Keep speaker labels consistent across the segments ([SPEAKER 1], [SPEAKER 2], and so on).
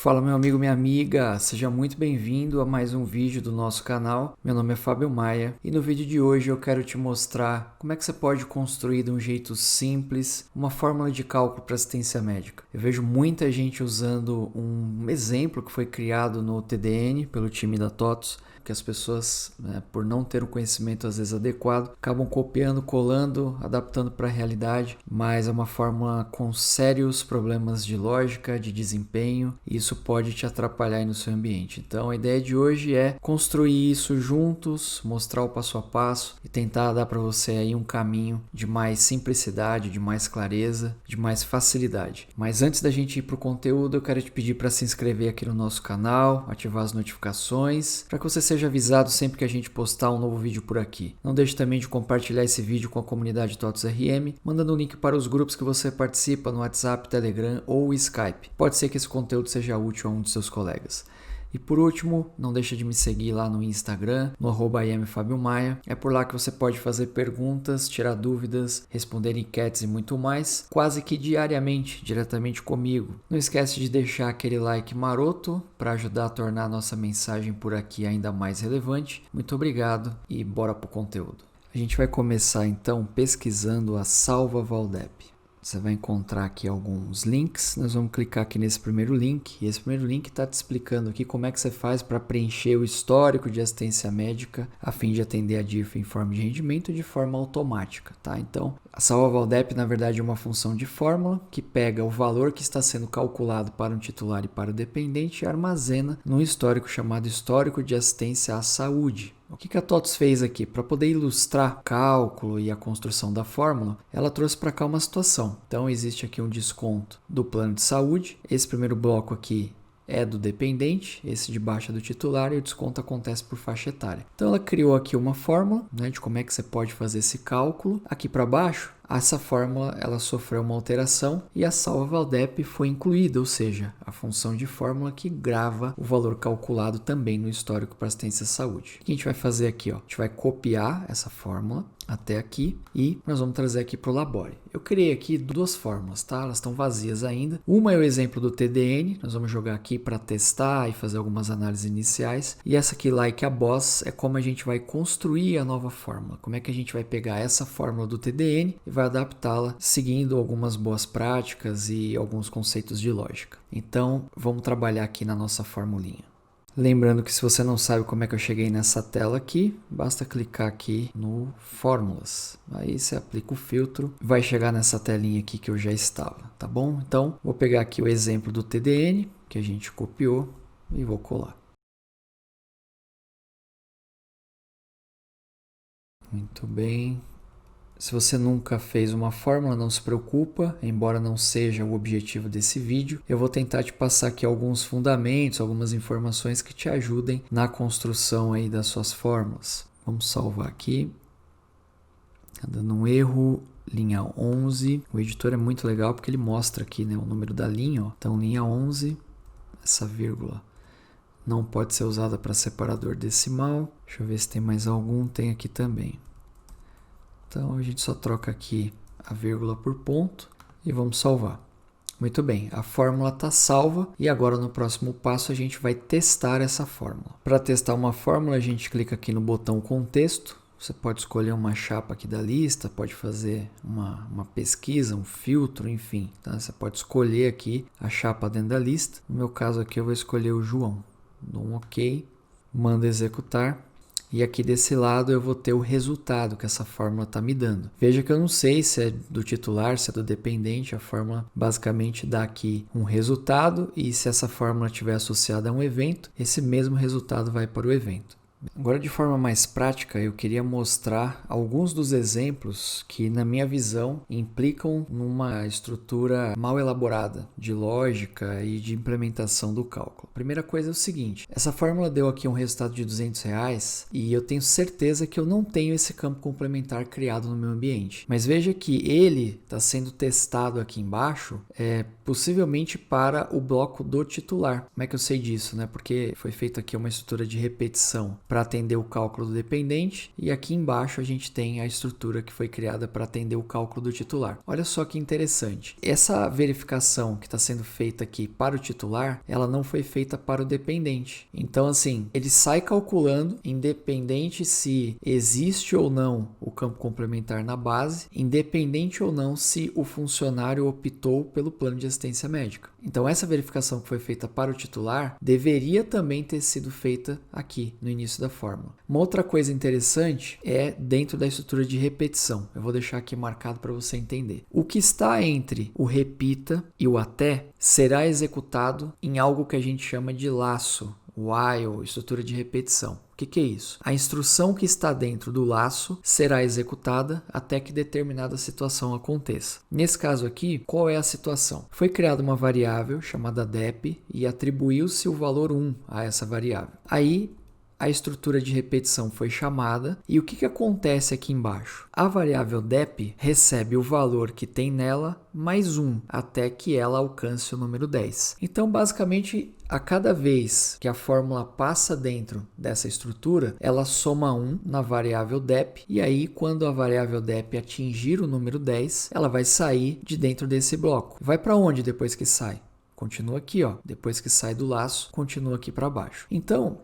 [SPEAKER 1] Fala meu amigo, minha amiga, seja muito bem-vindo a mais um vídeo do nosso canal. Meu nome é Fábio Maia e no vídeo de hoje eu quero te mostrar como é que você pode construir de um jeito simples uma fórmula de cálculo para assistência médica. Eu vejo muita gente usando um exemplo que foi criado no TDN pelo time da TOTUS, que as pessoas, por não ter o conhecimento às vezes adequado, acabam copiando, colando, adaptando para a realidade, mas é uma fórmula com sérios problemas de lógica, de desempenho, e isso pode te atrapalhar aí no seu ambiente. Então a ideia de hoje é construir isso juntos, mostrar o passo a passo e tentar dar para você aí um caminho de mais simplicidade, de mais clareza, de mais facilidade. Mas antes da gente ir para o conteúdo, eu quero te pedir para se inscrever aqui no nosso canal, ativar as notificações, para que você seja avisado sempre que a gente postar um novo vídeo por aqui. Não deixe também de compartilhar esse vídeo com a comunidade TOTUS RM, mandando um link para os grupos que você participa no WhatsApp, Telegram ou Skype. Pode ser que esse conteúdo seja útil a um de seus colegas. E por último, não deixa de me seguir lá no Instagram, no @IamFabioMaia. É por lá que você pode fazer perguntas, tirar dúvidas, responder enquetes e muito mais, quase que diariamente, diretamente comigo. Não esquece de deixar aquele like maroto para ajudar a tornar a nossa mensagem por aqui ainda mais relevante. Muito obrigado e bora pro conteúdo. A gente vai começar então pesquisando a Salva Valdep. Você vai encontrar aqui alguns links, nós vamos clicar aqui nesse primeiro link, e esse primeiro link está te explicando aqui como é que você faz para preencher o histórico de assistência médica a fim de atender a DIRF em forma de rendimento de forma automática, tá? Então, a Salva Valdep na verdade é uma função de fórmula que pega o valor que está sendo calculado para um titular e para o dependente e armazena num histórico chamado histórico de assistência à saúde. O que a TOTUS fez aqui? Para poder ilustrar o cálculo e a construção da fórmula, ela trouxe para cá uma situação. Então, existe aqui um desconto do plano de saúde. Esse primeiro bloco aqui é do dependente, esse de baixo é do titular e o desconto acontece por faixa etária. Então, ela criou aqui uma fórmula, de como é que você pode fazer esse cálculo. Aqui para baixo, essa fórmula ela sofreu uma alteração e a Salva Valdep foi incluída, ou seja, a função de fórmula que grava o valor calculado também no histórico para assistência à saúde. O que a gente vai fazer aqui? A gente vai copiar essa fórmula até aqui e nós vamos trazer aqui para o Labore. Eu criei aqui duas fórmulas, tá? Elas estão vazias ainda. Uma é o exemplo do TDN, nós vamos jogar aqui para testar e fazer algumas análises iniciais. E essa aqui, Like a Boss, é como a gente vai construir a nova fórmula. Como é que a gente vai pegar essa fórmula do TDN e vai adaptá-la seguindo algumas boas práticas e alguns conceitos de lógica. Então, vamos trabalhar aqui na nossa formulinha. Lembrando que se você não sabe como é que eu cheguei nessa tela aqui, basta clicar aqui no Fórmulas. Aí você aplica o filtro, vai chegar nessa telinha aqui que eu já estava, tá bom? Então, vou pegar aqui o exemplo do TDN, que a gente copiou, e vou colar. Muito bem. Se você nunca fez uma fórmula, não se preocupa, embora não seja o objetivo desse vídeo. Eu vou tentar te passar aqui alguns fundamentos, algumas informações que te ajudem na construção aí das suas fórmulas. Vamos salvar aqui. Tá dando um erro, linha 11. O editor é muito legal porque ele mostra aqui, o número da linha. Ó. Então, linha 11, essa vírgula não pode ser usada para separador decimal. Deixa eu ver se tem mais algum. Tem aqui também. Então, a gente só troca aqui a vírgula por ponto e vamos salvar. Muito bem, a fórmula está salva e agora no próximo passo a gente vai testar essa fórmula. Para testar uma fórmula, a gente clica aqui no botão contexto. Você pode escolher uma chapa aqui da lista, pode fazer uma pesquisa, um filtro, enfim. Tá? Você pode escolher aqui a chapa dentro da lista. No meu caso aqui eu vou escolher o João. Dou um OK, mando executar. E aqui desse lado eu vou ter o resultado que essa fórmula está me dando. Veja que eu não sei se é do titular, se é do dependente. A fórmula basicamente dá aqui um resultado e se essa fórmula estiver associada a um evento, esse mesmo resultado vai para o evento. Agora, de forma mais prática, eu queria mostrar alguns dos exemplos que, na minha visão, implicam numa estrutura mal elaborada de lógica e de implementação do cálculo. A primeira coisa é o seguinte, essa fórmula deu aqui um resultado de R$200 e eu tenho certeza que eu não tenho esse campo complementar criado no meu ambiente. Mas veja que ele está sendo testado aqui embaixo, possivelmente para o bloco do titular. Como é que eu sei disso? Porque foi feita aqui uma estrutura de repetição. para atender o cálculo do dependente e aqui embaixo a gente tem a estrutura que foi criada para atender o cálculo do titular. Olha só que interessante. Essa verificação que está sendo feita aqui para o titular, ela não foi feita para o dependente. Então, assim, ele sai calculando, independente se existe ou não o campo complementar na base, independente ou não se o funcionário optou pelo plano de assistência médica. Então, essa verificação que foi feita para o titular deveria também ter sido feita aqui no início da fórmula. Uma outra coisa interessante é dentro da estrutura de repetição. Eu vou deixar aqui marcado para você entender. O que está entre o repita e o até será executado em algo que a gente chama de laço, while, estrutura de repetição. O que é isso? A instrução que está dentro do laço será executada até que determinada situação aconteça. Nesse caso aqui, qual é a situação? Foi criada uma variável chamada dep e atribuiu-se o valor 1 a essa variável. Aí, a estrutura de repetição foi chamada e o que acontece aqui embaixo? A variável dep recebe o valor que tem nela mais 1 até que ela alcance o número 10. Então, basicamente, a cada vez que a fórmula passa dentro dessa estrutura, ela soma 1 na variável dep e aí, quando a variável dep atingir o número 10, ela vai sair de dentro desse bloco. Vai para onde depois que sai? Continua aqui, ó. Depois que sai do laço, continua aqui para baixo. Então,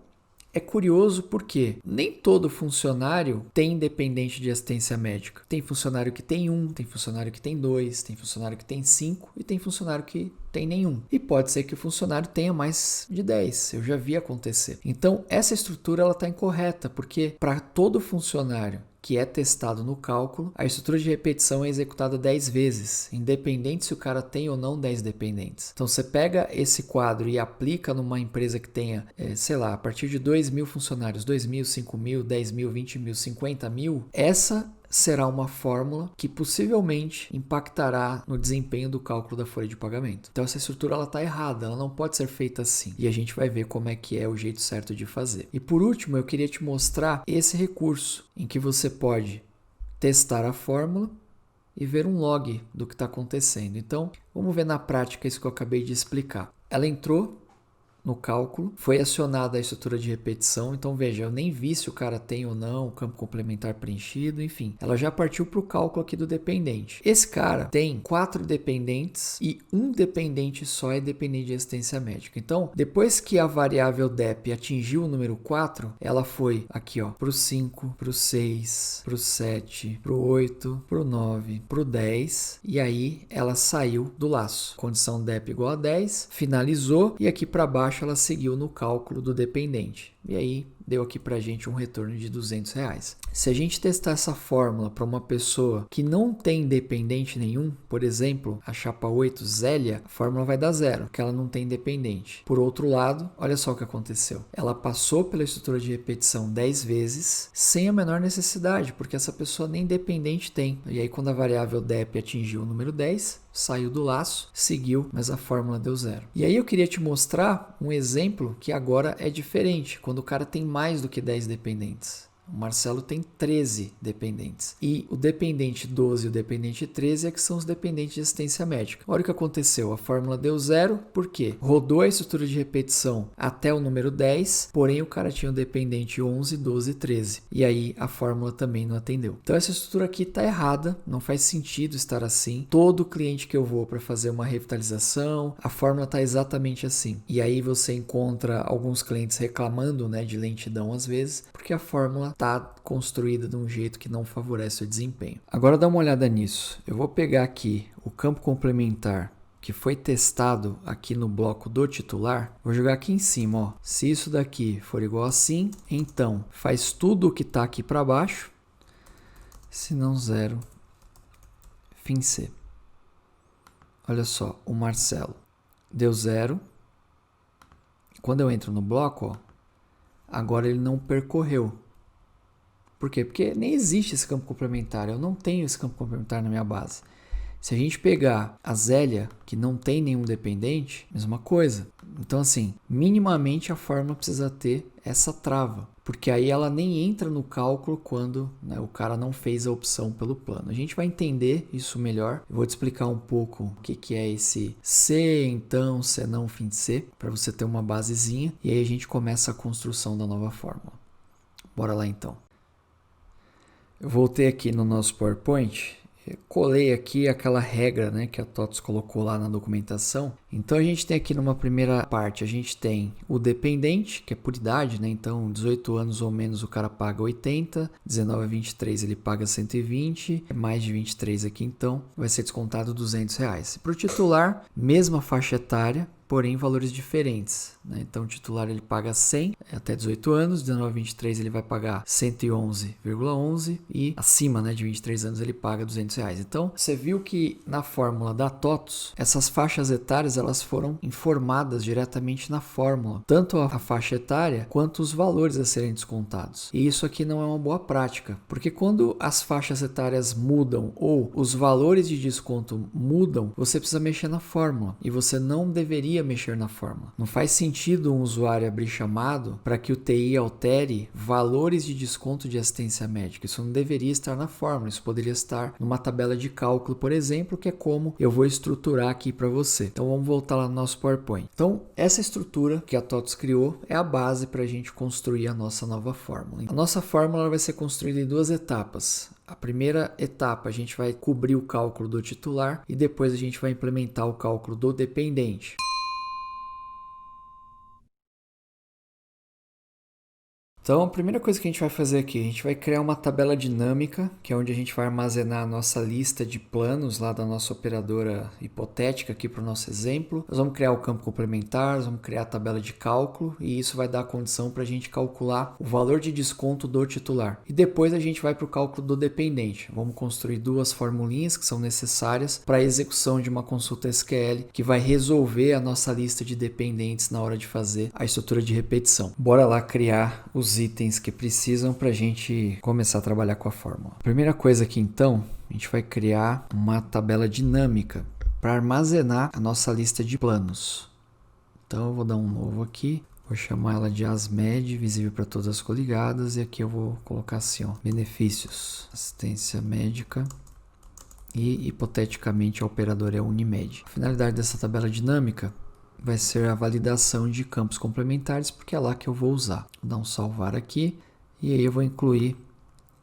[SPEAKER 1] é curioso porque nem todo funcionário tem dependente de assistência médica. Tem funcionário que tem 1, tem funcionário que tem 2, tem funcionário que tem 5 e tem funcionário que tem nenhum. E pode ser que o funcionário tenha mais de 10. Eu já vi acontecer. Então, essa estrutura está incorreta, porque para todo funcionário que é testado no cálculo, a estrutura de repetição é executada 10 vezes, independente se o cara tem ou não 10 dependentes. Então, você pega esse quadro e aplica numa empresa que tenha, sei lá, a partir de 2.000 funcionários, 2.000, 5.000, 10.000, 20.000, 50.000, essa será uma fórmula que possivelmente impactará no desempenho do cálculo da folha de pagamento. Então essa estrutura está errada, ela não pode ser feita assim. E a gente vai ver como é que é o jeito certo de fazer. E por último, eu queria te mostrar esse recurso em que você pode testar a fórmula e ver um log do que está acontecendo. Então, vamos ver na prática isso que eu acabei de explicar. Ela entrou no cálculo, foi acionada a estrutura de repetição, então veja, eu nem vi se o cara tem ou não o campo complementar preenchido, enfim, ela já partiu para o cálculo aqui do dependente. Esse cara tem 4 dependentes e um dependente só é dependente de assistência médica. Então, depois que a variável dep atingiu o número 4, ela foi aqui, ó, para o 5, para o 6, para o 7, para o 8, para o 9, para o 10, e aí ela saiu do laço. Condição dep igual a 10, finalizou e aqui para baixo ela seguiu no cálculo do dependente. E aí deu aqui para a gente um retorno de R$200. Se a gente testar essa fórmula para uma pessoa que não tem dependente nenhum, por exemplo, a chapa 8, Zélia, a fórmula vai dar 0, porque ela não tem dependente. Por outro lado, olha só o que aconteceu. Ela passou pela estrutura de repetição 10 vezes, sem a menor necessidade, porque essa pessoa nem dependente tem. E aí, quando a variável dep atingiu o número 10, saiu do laço, seguiu, mas a fórmula deu 0. E aí eu queria te mostrar um exemplo que agora é diferente, quando o cara tem mais do que 10 dependentes. O Marcelo tem 13 dependentes. E o dependente 12 e o dependente 13 é que são os dependentes de assistência médica. Olha o que aconteceu. A fórmula deu 0, por quê? Rodou a estrutura de repetição até o número 10, porém o cara tinha o dependente 11, 12 e 13. E aí a fórmula também não atendeu. Então essa estrutura aqui está errada, não faz sentido estar assim. Todo cliente que eu vou para fazer uma revitalização, a fórmula está exatamente assim. E aí você encontra alguns clientes reclamando, né, de lentidão às vezes, porque a fórmula está construída de um jeito que não favorece o desempenho. Agora dá uma olhada nisso. Eu vou pegar aqui o campo complementar que foi testado aqui no bloco do titular. Vou jogar aqui em cima, ó. Se isso daqui for igual assim, então faz tudo o que está aqui para baixo, se não 0, fim C. Olha só, o Marcelo deu 0. Quando eu entro no bloco, ó, agora ele não percorreu. Por quê? Porque nem existe esse campo complementar. Eu não tenho esse campo complementar na minha base. Se a gente pegar a Zélia, que não tem nenhum dependente, mesma coisa. Então, assim, minimamente a fórmula precisa ter essa trava. Porque aí ela nem entra no cálculo quando, né, o cara não fez a opção pelo plano. A gente vai entender isso melhor. Eu vou te explicar um pouco o que é esse C, então, senão, fim de C, para você ter uma basezinha. E aí a gente começa a construção da nova fórmula. Bora lá então. Eu voltei aqui no nosso PowerPoint, colei aqui aquela regra, né, que a TOTVS colocou lá na documentação. Então a gente tem aqui numa primeira parte, a gente tem o dependente, que é por idade, né? Então 18 anos ou menos o cara paga 80, 19 a 23 ele paga 120, mais de 23 aqui então vai ser descontado R$200. Para o titular, mesma faixa etária, porém valores diferentes, né? Então o titular ele paga 100 até 18 anos, 19 a 23 ele vai pagar 111,11 e acima, né, de 23 anos ele paga R$200. Então você viu que na fórmula da TOTVS, essas faixas etárias elas foram informadas diretamente na fórmula, tanto a faixa etária quanto os valores a serem descontados. E isso aqui não é uma boa prática, porque quando as faixas etárias mudam ou os valores de desconto mudam, você precisa mexer na fórmula e você não deveria mexer na fórmula. Não faz sentido um usuário abrir chamado para que o TI altere valores de desconto de assistência médica. Isso não deveria estar na fórmula, isso poderia estar numa tabela de cálculo, por exemplo, que é como eu vou estruturar aqui para você. Então vamos voltar lá no nosso PowerPoint. Então essa estrutura que a TOTVS criou é a base para a gente construir a nossa nova fórmula. A nossa fórmula vai ser construída em duas etapas. A primeira etapa a gente vai cobrir o cálculo do titular e depois a gente vai implementar o cálculo do dependente. Então, a primeira coisa que a gente vai fazer aqui, a gente vai criar uma tabela dinâmica, que é onde a gente vai armazenar a nossa lista de planos lá da nossa operadora hipotética aqui para o nosso exemplo. Nós vamos criar o campo complementar, nós vamos criar a tabela de cálculo e isso vai dar a condição para a gente calcular o valor de desconto do titular. E depois a gente vai para o cálculo do dependente. Vamos construir duas formulinhas que são necessárias para a execução de uma consulta SQL que vai resolver a nossa lista de dependentes na hora de fazer a estrutura de repetição. Bora lá criar os itens que precisam para a gente começar a trabalhar com a fórmula. Primeira coisa aqui então, a gente vai criar uma tabela dinâmica para armazenar a nossa lista de planos. Então eu vou dar um novo aqui, vou chamar ela de ASMED, visível para todas as coligadas, e aqui eu vou colocar assim, ó, benefícios, assistência médica e hipoteticamente a operadora é Unimed. A finalidade dessa tabela dinâmica vai ser a validação de campos complementares, porque é lá que eu vou usar. Vou dar um salvar aqui e aí eu vou incluir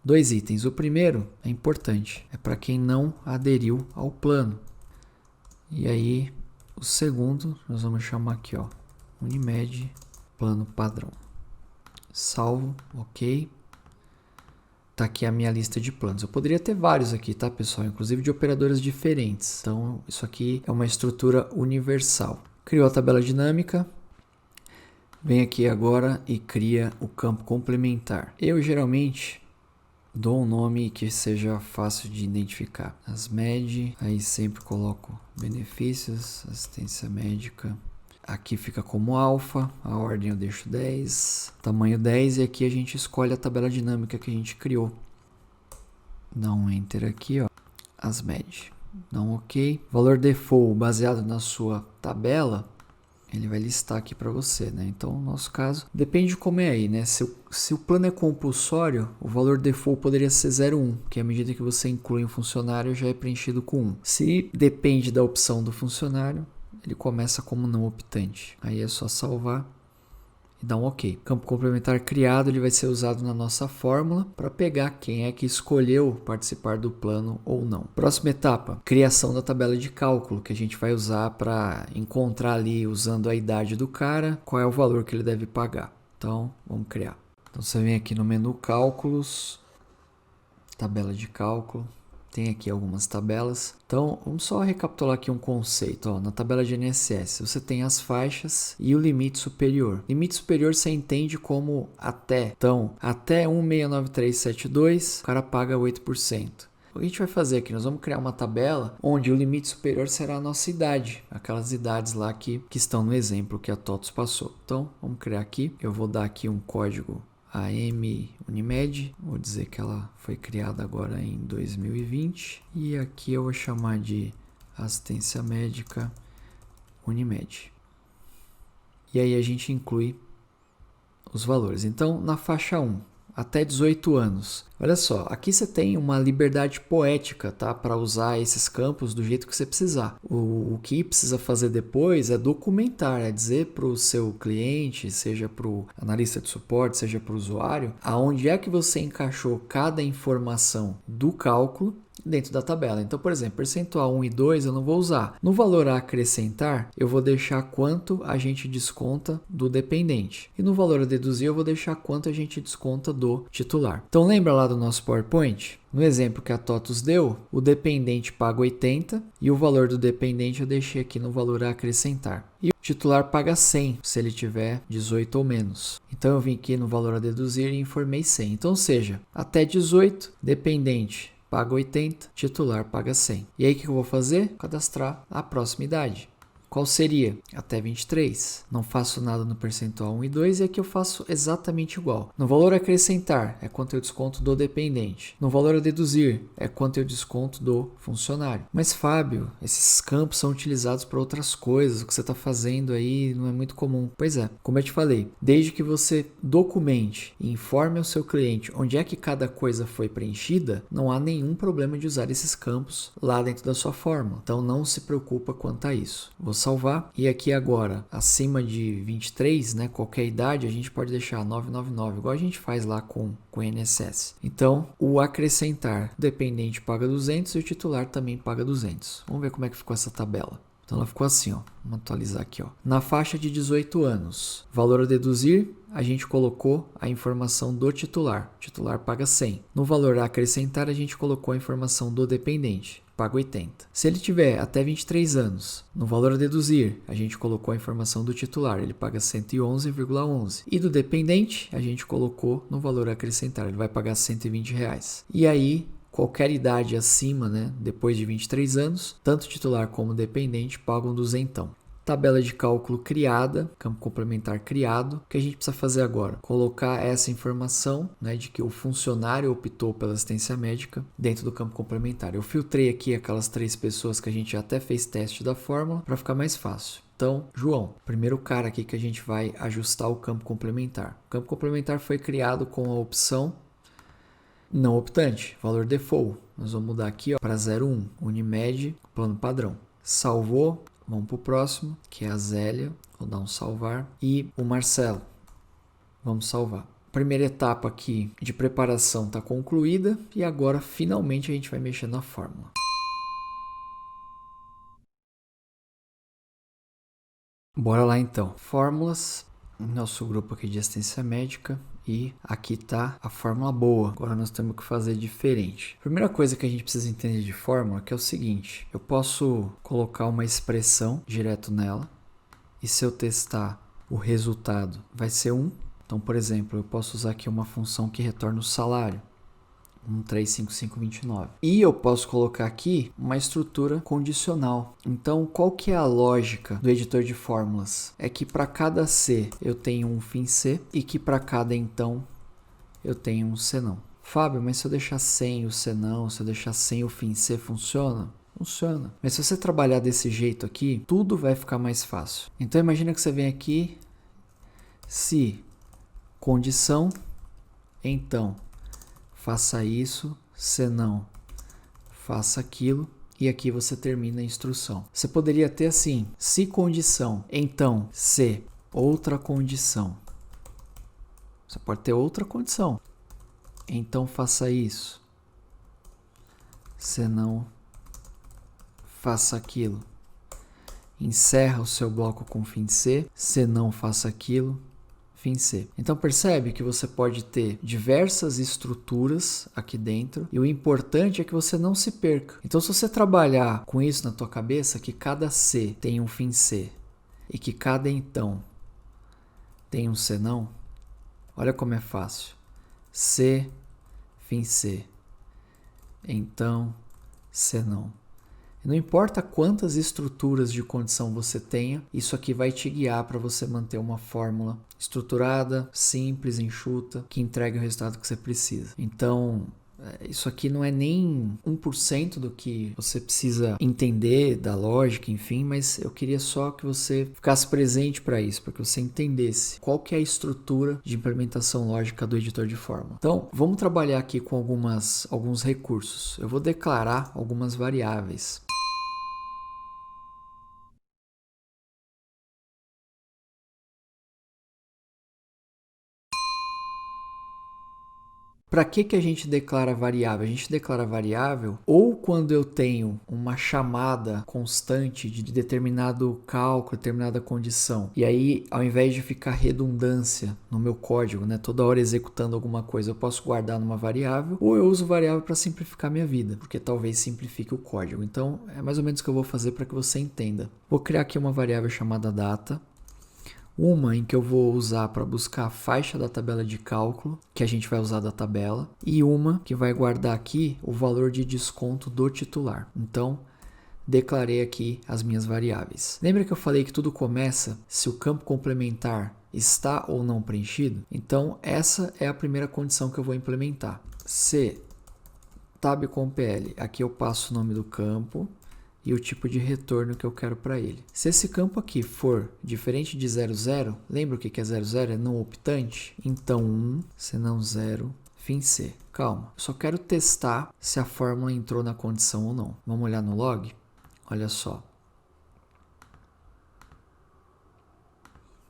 [SPEAKER 1] dois itens. O primeiro é importante, é para quem não aderiu ao plano. E aí o segundo nós vamos chamar aqui, ó, Unimed plano padrão. Salvo, ok. Tá aqui a minha lista de planos. Eu poderia ter vários aqui, tá, pessoal? Inclusive de operadoras diferentes. Então isso aqui é uma estrutura universal. Criou a tabela dinâmica, vem aqui agora e cria o campo complementar. Eu geralmente dou um nome que seja fácil de identificar. ASMED, aí sempre coloco benefícios, assistência médica. Aqui fica como alfa, a ordem eu deixo 10, tamanho 10 e aqui a gente escolhe a tabela dinâmica que a gente criou. Dá um enter aqui, ó, ASMED. Dá um OK. Valor default baseado na sua tabela, ele vai listar aqui para você, né? Então, no nosso caso, depende de como é aí, né? Se o plano é compulsório, o valor default poderia ser 0,1, que à medida que você inclui um funcionário, já é preenchido com 1. Se depende da opção do funcionário, ele começa como não optante. Aí é só salvar e dar um OK. Campo complementar criado, ele vai ser usado na nossa fórmula para pegar quem é que escolheu participar do plano ou não. Próxima etapa, criação da tabela de cálculo, que a gente vai usar para encontrar ali, usando a idade do cara, qual é o valor que ele deve pagar. Então, vamos criar. Então, você vem aqui no menu cálculos, tabela de cálculo. Tem aqui algumas tabelas. Então, vamos só recapitular aqui um conceito. Ó, na tabela de INSS, você tem as faixas e o limite superior. Limite superior você entende como até. Então, até 1,69372, o cara paga 8%. O que a gente vai fazer aqui? Nós vamos criar uma tabela onde o limite superior será a nossa idade. Aquelas idades lá que estão no exemplo que a TOTVS passou. Então, vamos criar aqui. Eu vou dar aqui um código AM Unimed, vou dizer que ela foi criada agora em 2020 e aqui eu vou chamar de assistência médica Unimed. E aí a gente inclui os valores. Então, na faixa 1, até 18 anos. Olha só, aqui você tem uma liberdade poética, tá? Para usar esses campos do jeito que você precisar. O que precisa fazer depois é documentar, é dizer para o seu cliente, seja para o analista de suporte, seja para o usuário, aonde é que você encaixou cada informação do cálculo dentro da tabela. Então, por exemplo, percentual 1 e 2 eu não vou usar. No valor a acrescentar, eu vou deixar quanto a gente desconta do dependente. E no valor a deduzir, eu vou deixar quanto a gente desconta do titular. Então, lembra lá do nosso PowerPoint? No exemplo que a TOTUS deu, o dependente paga 80 e o valor do dependente eu deixei aqui no valor a acrescentar. E o titular paga 100 se ele tiver 18 ou menos. Então, eu vim aqui no valor a deduzir e informei 100. Então, ou seja, até 18, dependente paga 80, titular paga 100. E aí o que eu vou fazer? Cadastrar a próxima idade. Qual seria? Até 23. Não faço nada no percentual 1 e 2 e aqui eu faço exatamente igual. No valor a acrescentar é quanto eu desconto do dependente. No valor a deduzir é quanto eu desconto do funcionário. Mas Fábio, esses campos são utilizados para outras coisas. O que você está fazendo aí não é muito comum. Pois é, como eu te falei, desde que você documente e informe ao seu cliente onde é que cada coisa foi preenchida, não há nenhum problema de usar esses campos lá dentro da sua fórmula. Então não se preocupa quanto a isso. Vou salvar e aqui agora acima de 23, né, qualquer idade a gente pode deixar 999, igual a gente faz lá com o INSS. Então o acrescentar, o dependente paga 200 e o titular também paga 200. Vamos ver como é que ficou essa tabela. Então ela ficou assim, ó. Vamos atualizar aqui, ó. Na faixa de 18 anos, valor a deduzir, a gente colocou a informação do titular. O titular paga 100. No valor a acrescentar, a gente colocou a informação do dependente. Paga 80. Se ele tiver até 23 anos, no valor a deduzir, a gente colocou a informação do titular, ele paga 111,11. E do dependente, a gente colocou no valor a acrescentar, ele vai pagar R$120. E aí, qualquer idade acima, né, depois de 23 anos, tanto titular como dependente pagam 200. Tabela de cálculo criada, campo complementar criado. O que a gente precisa fazer agora? Colocar essa informação, né, de que o funcionário optou pela assistência médica dentro do campo complementar. Eu filtrei aqui aquelas 3 pessoas que a gente até fez teste da fórmula para ficar mais fácil. Então, João, primeiro cara aqui que a gente vai ajustar o campo complementar. O campo complementar foi criado com a opção não optante, valor default. Nós vamos mudar aqui para 01, Unimed, plano padrão. Salvou. Vamos para o próximo, que é a Zélia. Vou dar um salvar. E o Marcelo. Vamos salvar. Primeira etapa aqui de preparação está concluída. E agora, finalmente, a gente vai mexer na fórmula. Bora lá, então. Fórmulas. Nosso grupo aqui de assistência médica. E aqui está a fórmula boa. Agora nós temos que fazer diferente. Primeira coisa que a gente precisa entender de fórmula que é o seguinte. Eu posso colocar uma expressão direto nela. E se eu testar o resultado vai ser 1. Então, por exemplo, eu posso usar aqui uma função que retorna o salário. 1,35529. E eu posso colocar aqui uma estrutura condicional. Então, qual que é a lógica do editor de fórmulas? É que para cada C eu tenho um fim C e que para cada então eu tenho um senão. Fábio, mas se eu deixar sem o senão, se eu deixar sem o fim C, funciona? Funciona. Mas se você trabalhar desse jeito aqui, tudo vai ficar mais fácil. Então, imagina que você vem aqui, se condição, então faça isso, senão faça aquilo, e aqui você termina a instrução. Você poderia ter assim, se condição, então se outra condição. Você pode ter outra condição. Então faça isso, senão faça aquilo. Encerra o seu bloco com fim C, senão faça aquilo. Fim C. Então percebe que você pode ter diversas estruturas aqui dentro e o importante é que você não se perca. Então se você trabalhar com isso na tua cabeça, que cada C tem um fim C e que cada então tem um senão, olha como é fácil. C, fim C. Então, senão. Não importa quantas estruturas de condição você tenha, isso aqui vai te guiar para você manter uma fórmula estruturada, simples, enxuta, que entregue o resultado que você precisa. Então, Isso aqui não é nem 1% do que você precisa entender da lógica, enfim, mas eu queria só que você ficasse presente para isso, para que você entendesse qual que é a estrutura de implementação lógica do editor de fórmula. Então, vamos trabalhar aqui com alguns recursos. Eu vou declarar algumas variáveis. Para que a gente declara variável? A gente declara variável ou quando eu tenho uma chamada constante de determinado cálculo, determinada condição. E aí, ao invés de ficar redundância no meu código, né, toda hora executando alguma coisa, eu posso guardar numa variável, ou eu uso variável para simplificar minha vida, porque talvez simplifique o código. Então, é mais ou menos o que eu vou fazer para que você entenda. Vou criar aqui uma variável chamada data. Uma em que eu vou usar para buscar a faixa da tabela de cálculo, que a gente vai usar da tabela, e uma que vai guardar aqui o valor de desconto do titular. Então, declarei aqui as minhas variáveis. Lembra que eu falei que tudo começa se o campo complementar está ou não preenchido? Então, essa é a primeira condição que eu vou implementar. Se tab.compl, aqui eu passo o nome do campo e o tipo de retorno que eu quero para ele. Se esse campo aqui for diferente de 00, lembra o que é 00? É não optante? Então 1, senão 0, fim C. Calma, eu só quero testar se a fórmula entrou na condição ou não. Vamos olhar no log? Olha só.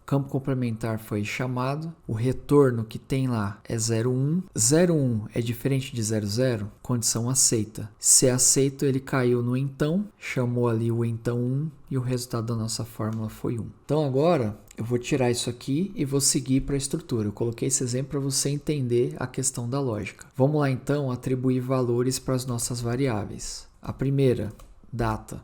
[SPEAKER 1] O campo complementar foi chamado, o retorno que tem lá é 01. 01 é diferente de 00, condição aceita. Se é aceito, ele caiu no então, chamou ali o então 1 e o resultado da nossa fórmula foi 1. Então agora eu vou tirar isso aqui e vou seguir para a estrutura. Eu coloquei esse exemplo para você entender a questão da lógica. Vamos lá então atribuir valores para as nossas variáveis. A primeira, data.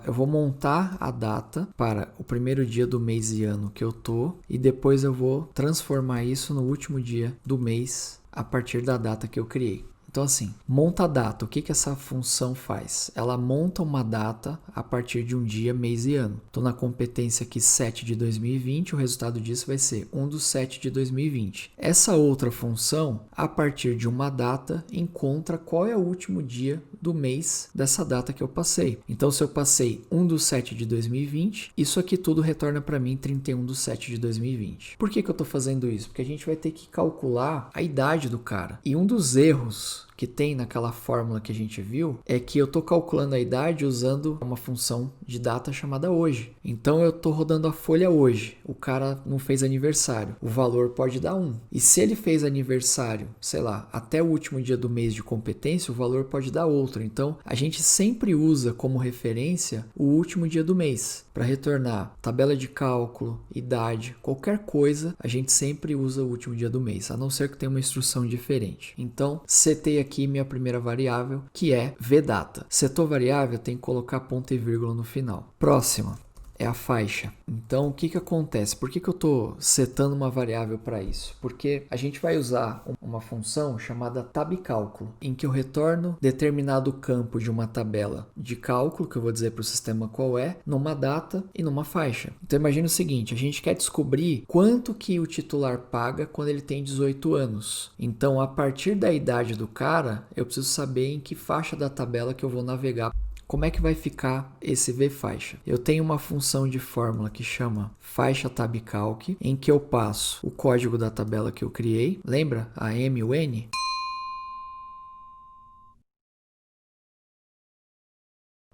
[SPEAKER 1] Eu vou montar a data para o primeiro dia do mês e ano que eu tô e depois eu vou transformar isso no último dia do mês a partir da data que eu criei. Então assim, monta a data. O que essa função faz? Ela monta uma data a partir de um dia, mês e ano. Estou na competência aqui 7 de 2020, o resultado disso vai ser 1/7 de 2020. Essa outra função, a partir de uma data, encontra qual é o último dia do mês dessa data que eu passei. Então se eu passei 1/7 de 2020, isso aqui tudo retorna para mim 31/7 de 2020. Por que eu estou fazendo isso? Porque a gente vai ter que calcular a idade do cara. E um dos erros que tem naquela fórmula que a gente viu é que eu estou calculando a idade usando uma função de data chamada hoje. Então eu estou rodando a folha hoje. O cara não fez aniversário. O valor pode dar 1. E se ele fez aniversário, sei lá, até o último dia do mês de competência, o valor pode dar outro. Então a gente sempre usa como referência o último dia do mês. Para retornar tabela de cálculo, idade, qualquer coisa, a gente sempre usa o último dia do mês, a não ser que tenha uma instrução diferente. Então, setei aqui minha primeira variável, que é vdata. Setou variável, tem que colocar ponto e vírgula no final. Próxima é a faixa. Então, o que acontece? Por que eu estou setando uma variável para isso? Porque a gente vai usar uma função chamada tabcálculo, em que eu retorno determinado campo de uma tabela de cálculo, que eu vou dizer para o sistema qual é, numa data e numa faixa. Então, imagine o seguinte, a gente quer descobrir quanto que o titular paga quando ele tem 18 anos. Então, a partir da idade do cara, eu preciso saber em que faixa da tabela que eu vou navegar. Como é que vai ficar esse vFaixa? Eu tenho uma função de fórmula que chama faixa tabcalc, em que eu passo o código da tabela que eu criei. Lembra a M e o N?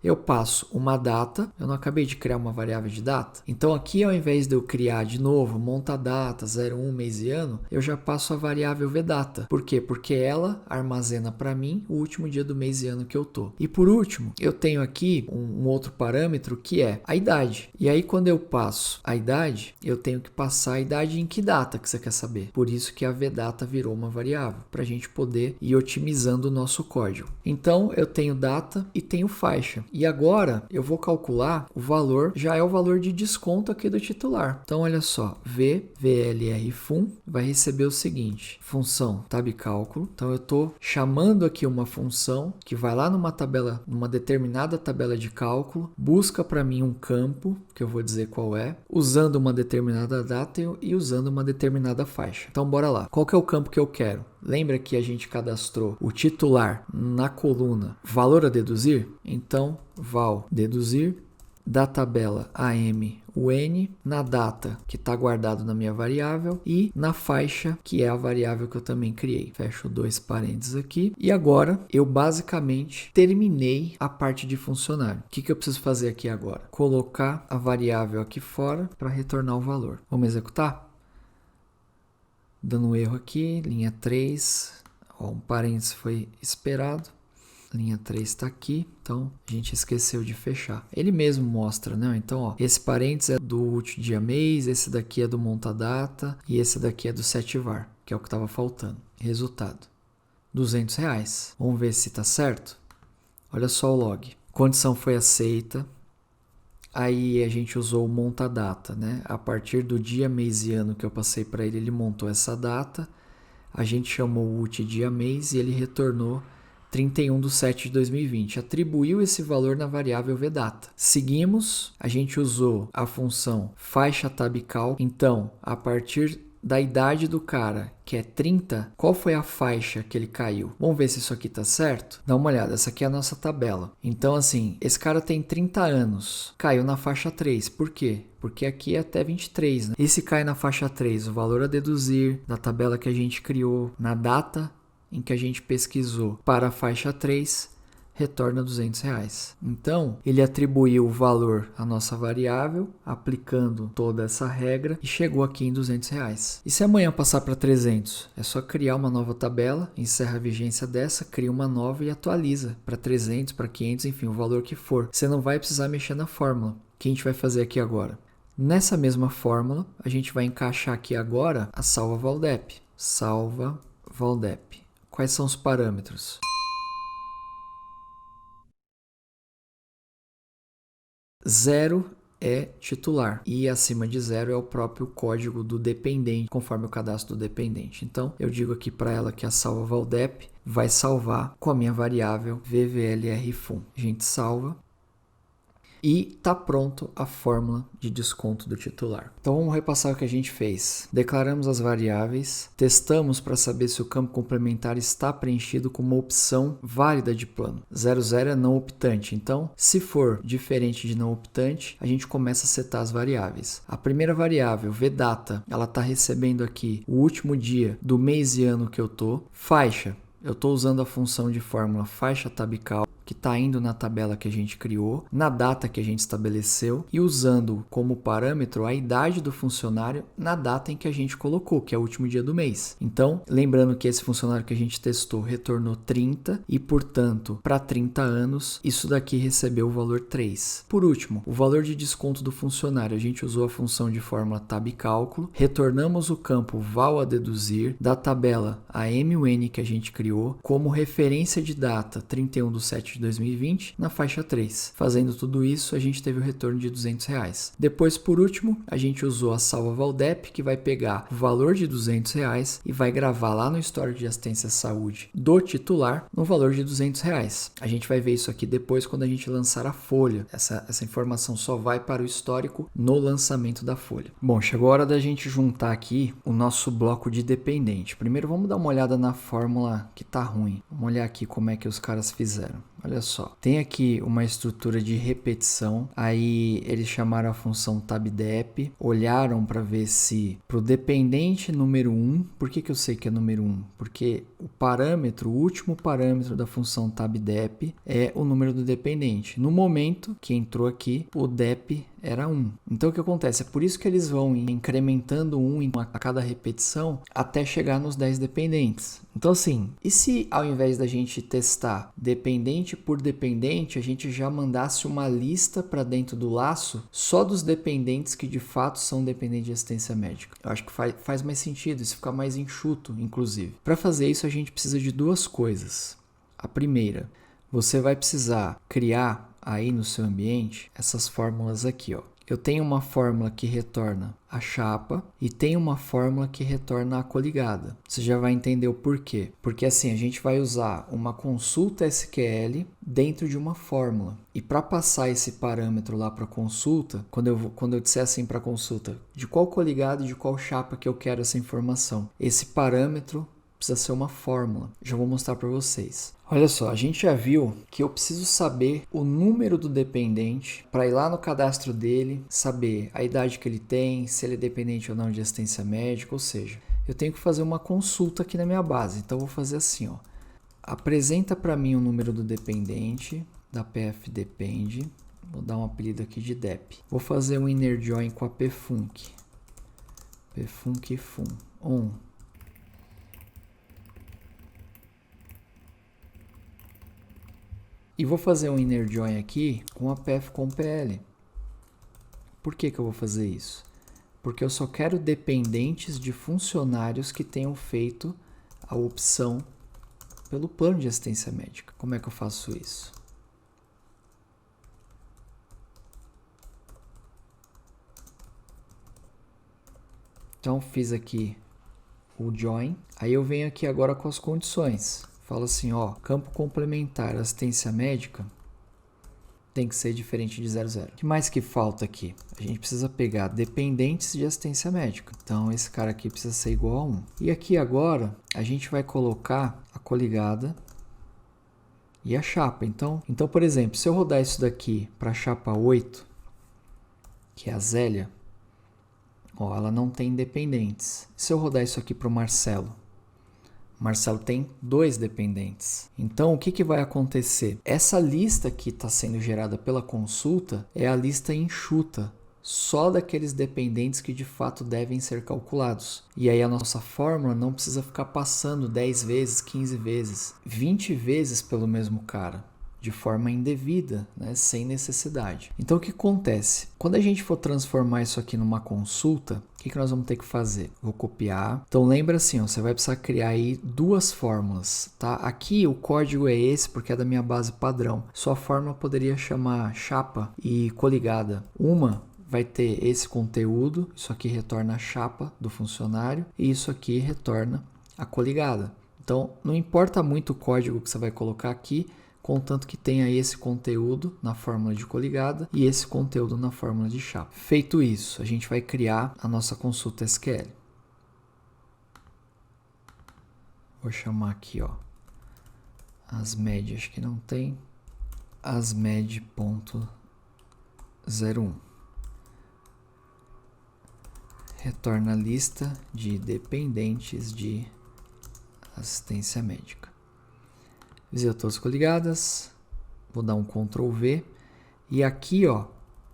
[SPEAKER 1] Eu passo uma data, eu não acabei de criar uma variável de data, então aqui ao invés de eu criar de novo, monta data, 01, mês e ano, eu já passo a variável vdata. Por quê? Porque ela armazena para mim o último dia do mês e ano que eu tô. E por último, eu tenho aqui um outro parâmetro que é a idade. E aí quando eu passo a idade, eu tenho que passar a idade em que data que você quer saber. Por isso que a vdata virou uma variável, para a gente poder ir otimizando o nosso código. Então eu tenho data e tenho faixa. E agora eu vou calcular o valor, já é o valor de desconto aqui do titular. Então olha só, VLRFUN vai receber o seguinte, função tabcálculo. Então eu estou chamando aqui uma função que vai lá numa tabela, numa determinada tabela de cálculo, busca para mim um campo, que eu vou dizer qual é, usando uma determinada data e usando uma determinada faixa. Então bora lá. Qual que é o campo que eu quero? Lembra que a gente cadastrou o titular na coluna valor a deduzir? Então, val deduzir da tabela AM o N, na data que está guardado na minha variável e na faixa que é a variável que eu também criei. Fecho 2 parênteses aqui. E agora eu basicamente terminei a parte de funcionário. O que eu preciso fazer aqui agora? Colocar a variável aqui fora para retornar o valor. Vamos executar? Dando um erro aqui, linha 3, ó, um parênteses foi esperado. Linha 3 está aqui, então a gente esqueceu de fechar. Ele mesmo mostra, né? Então, ó, esse parênteses é do último dia mês, esse daqui é do monta data e esse daqui é do setvar, que é o que estava faltando. Resultado, R$200. Vamos ver se está certo? Olha só o log. Condição foi aceita. Aí a gente usou o monta data, né? A partir do dia, mês e ano que eu passei para ele, ele montou essa data. A gente chamou o último dia, mês e ele retornou 31/7/2020, atribuiu esse valor na variável vdata. Seguimos, a gente usou a função faixa tabcal, então a partir da idade do cara, que é 30, qual foi a faixa que ele caiu? Vamos ver se isso aqui tá certo? Dá uma olhada, essa aqui é a nossa tabela. Então assim, esse cara tem 30 anos, caiu na faixa 3, por quê? Porque aqui é até 23, né? E se cai na faixa 3, o valor a deduzir da tabela que a gente criou na data em que a gente pesquisou para a faixa 3, retorna R$200. Então, ele atribuiu o valor à nossa variável, aplicando toda essa regra, e chegou aqui em R$200. E se amanhã passar para 300? É só criar uma nova tabela, encerra a vigência dessa, cria uma nova e atualiza para 300, para 500, enfim, o valor que for. Você não vai precisar mexer na fórmula. O que a gente vai fazer aqui agora? Nessa mesma fórmula, a gente vai encaixar aqui agora a salva Valdep. Salva Valdep. Quais são os parâmetros? 0 é titular e acima de 0 é o próprio código do dependente, conforme o cadastro do dependente. Então, eu digo aqui para ela que a salva Valdep vai salvar com a minha variável VVLRFUN. A gente salva. E está pronto a fórmula de desconto do titular. Então vamos repassar o que a gente fez. Declaramos as variáveis, testamos para saber se o campo complementar está preenchido com uma opção válida de plano. 00 é não optante, então se for diferente de não optante, a gente começa a setar as variáveis. A primeira variável, vdata, ela está recebendo aqui o último dia do mês e ano que eu estou. Faixa, eu estou usando a função de fórmula faixa tabcal, que está indo na tabela que a gente criou, na data que a gente estabeleceu e usando como parâmetro a idade do funcionário na data em que a gente colocou, que é o último dia do mês. Então, lembrando que esse funcionário que a gente testou retornou 30 e, portanto, para 30 anos, isso daqui recebeu o valor 3. Por último, o valor de desconto do funcionário, a gente usou a função de fórmula tabcálculo, retornamos o campo val a deduzir da tabela AMUN que a gente criou como referência de data 31/7/2020 na faixa 3. Fazendo tudo isso, a gente teve o retorno de R$200. Depois, por último, a gente usou a salva Valdep, que vai pegar o valor de R$200 e vai gravar lá no histórico de assistência à saúde do titular no valor de R$200. A gente vai ver isso aqui depois quando a gente lançar a folha. Essa informação só vai para o histórico no lançamento da folha. Bom, chegou a hora da gente juntar aqui o nosso bloco de dependente. Primeiro, vamos dar uma olhada na fórmula que está ruim. Vamos olhar aqui como é que os caras fizeram. Olha só, tem aqui uma estrutura de repetição, aí eles chamaram a função tabdep, olharam para ver se para o dependente número 1, por que eu sei que é número 1? Porque o parâmetro, o último parâmetro da função tabdep é o número do dependente. No momento que entrou aqui, o dep era 1. Então o que acontece? É por isso que eles vão incrementando 1 a cada repetição até chegar nos 10 dependentes. Então assim, e se ao invés da gente testar dependente por dependente, a gente já mandasse uma lista para dentro do laço só dos dependentes que de fato são dependentes de assistência médica? Eu acho que faz mais sentido, isso fica mais enxuto, inclusive. Para fazer isso, a gente precisa de duas coisas. A primeira, você vai precisar criar aí no seu ambiente essas fórmulas aqui, ó. Eu tenho uma fórmula que retorna a chapa e tem uma fórmula que retorna a coligada. Você já vai entender o porquê. Porque assim, a gente vai usar uma consulta SQL dentro de uma fórmula. E para passar esse parâmetro lá para consulta, quando eu disser assim para consulta, de qual coligado e de qual chapa que eu quero essa informação? Esse parâmetro precisa ser uma fórmula. Já vou mostrar para vocês. Olha só, a gente já viu que eu preciso saber o número do dependente para ir lá no cadastro dele, saber a idade que ele tem, se ele é dependente ou não de assistência médica, ou seja, eu tenho que fazer uma consulta aqui na minha base. Então, eu vou fazer assim, ó. Apresenta para mim o número do dependente da PF Depende. Vou dar um apelido aqui de DEP. Vou fazer um inner join com a pfunc. Pfunc fun. 1. E vou fazer um inner join aqui com a PF com PL. Por que eu vou fazer isso? Porque eu só quero dependentes de funcionários que tenham feito a opção pelo plano de assistência médica. Como é que eu faço isso? Então, fiz aqui o join. Aí eu venho aqui agora com as condições. Fala assim, ó, campo complementar, assistência médica, tem que ser diferente de 00. O que mais que falta aqui? A gente precisa pegar dependentes de assistência médica. Então, esse cara aqui precisa ser igual a 1. E aqui agora, a gente vai colocar a coligada e a chapa. Então, por exemplo, se eu rodar isso daqui para a chapa 8, que é a Zélia, ó, ela não tem dependentes. Se eu rodar isso aqui para o Marcelo, Marcelo tem 2 dependentes. Então, o que vai acontecer? Essa lista que está sendo gerada pela consulta é a lista enxuta, só daqueles dependentes que de fato devem ser calculados. E aí a nossa fórmula não precisa ficar passando 10 vezes, 15 vezes, 20 vezes pelo mesmo cara, de forma indevida, né? Sem necessidade. Então, o que acontece? Quando a gente for transformar isso aqui numa consulta, o que nós vamos ter que fazer? Vou copiar. Então, lembra assim, ó, você vai precisar criar aí 2 fórmulas, tá? Aqui o código é esse porque é da minha base padrão. Sua fórmula poderia chamar chapa e coligada. Uma vai ter esse conteúdo, isso aqui retorna a chapa do funcionário e isso aqui retorna a coligada. Então, não importa muito o código que você vai colocar aqui, contanto que tenha esse conteúdo na fórmula de coligada e esse conteúdo na fórmula de chapa. Feito isso, a gente vai criar a nossa consulta SQL. Vou chamar aqui, ó, asmed, acho que não tem, asmed.01. Retorna a lista de dependentes de assistência médica. Visita todas coligadas, vou dar um Ctrl V e aqui, ó,